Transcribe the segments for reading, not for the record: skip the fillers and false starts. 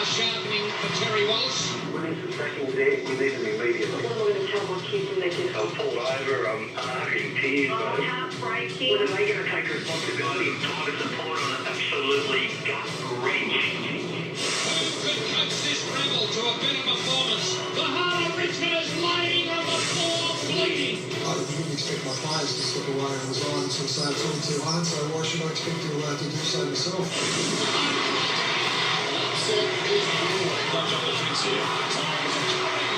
sharpening for Terry Wallace. When there's a tackle there, you need them immediately. I'm not going to tell my kids when they get I'll fall over, I'm in tears. heartbreaking. When are they going to take responsibility? Tigers support on it, absolutely gut-wrenching. Who could coach this rebel to a better performance? The heart of Richmond is laying on the floor, bleeding. I didn't expect my players to step away and resign until say 2200, so why should I expect to do so myself? Much on the fence here. Tigers are coming.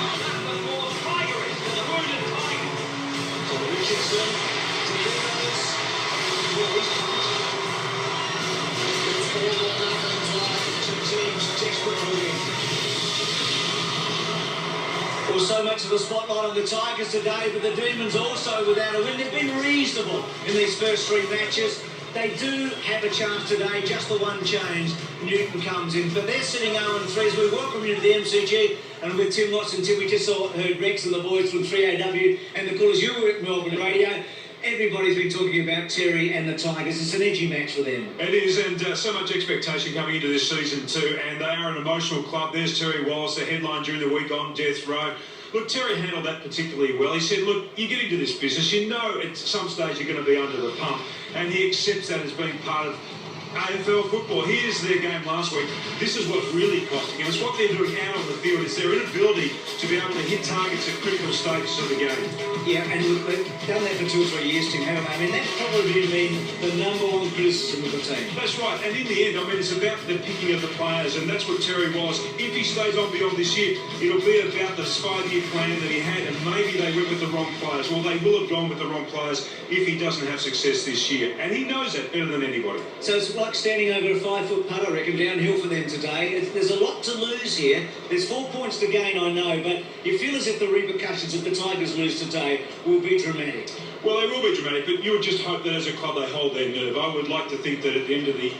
The fourth Tiger is the wounded Tiger. So Richardson to Rivers. Well, he's pumped. It's 4-1 to teams desperately. Well, so much of the spotlight on the Tigers today, but the Demons also without a win. They've been reasonable in these first three matches. They do have a chance today, just the one change. Newton comes in, but they're sitting 0-3 as we welcome you to the MCG. And with Tim Watson, Tim, we just heard Rex and the boys from 3AW and the callers. You were at Melbourne Radio. Everybody's been talking about Terry and the Tigers. It's an edgy match for them. It is, and so much expectation coming into this season too. And they are an emotional club. There's Terry Wallace, the headline during the week on death row. Look, Terry handled that particularly well. He said, look, you get into this business, you know at some stage you're going to be under the pump. And he accepts that as being part of AFL football. Here's their game last week. This is what's really costing them. It's what they're doing out on the field. It's their inability to be able to hit targets at critical stages of the game. Yeah, and look, they've done that for 2 or 3 years, Tim, haven't they? I mean, that's probably been the number one criticism of the team. That's right, and in the end, I mean, it's about the picking of the players, and that's what Terry was. If he stays on beyond this year, it'll be about this 5-year plan that he had, and maybe they went with the wrong players. Well, they will have gone with the wrong players if he doesn't have success this year, and he knows that better than anybody. So it's like standing over a 5-foot putt, I reckon, downhill for them today. There's a lot to lose here. There's 4 points to gain, I know, but you feel as if the repercussions if the Tigers lose today will be dramatic. Well, they will be dramatic, but you would just hope that as a club they hold their nerve. I would like to think that at the end of the,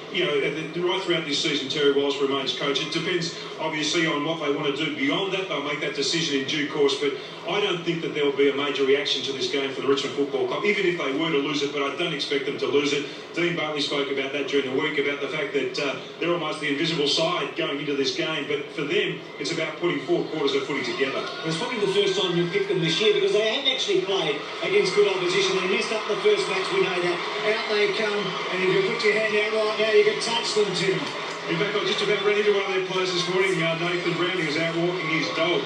right throughout this season, Terry Wallace remains coach. It depends, obviously, on what they want to do beyond that. They'll make that decision in due course, but I don't think that there will be a major reaction to this game for the Richmond Football Club, even if they were to lose it, but I don't expect them to lose it. Dean Bartley spoke about that during the week, about the fact that they're almost the invisible side going into this game, but for them, it's about putting 4 quarters of footy together. It's probably the first time you picked them this year because they haven't actually played against good opposition. They missed up the first match, we know that. Out they come, and if you put your hand out right now, you can touch them, Tim. In fact, I just about ran into one of their players this morning, Nathan Brown. He was out walking his dog,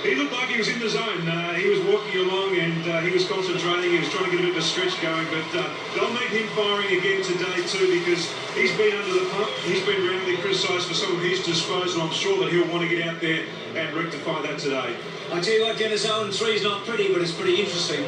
he looked like he was in the zone. He was walking along and he was concentrating. He was trying to get a bit of a stretch going, but they'll need him firing again today too because he's been under the pump. He's been roundly criticised for some of his disposal. I'm sure that he'll want to get out there and rectify that today. I tell you what, Dennis, 0-3 is not pretty, but it's pretty interesting.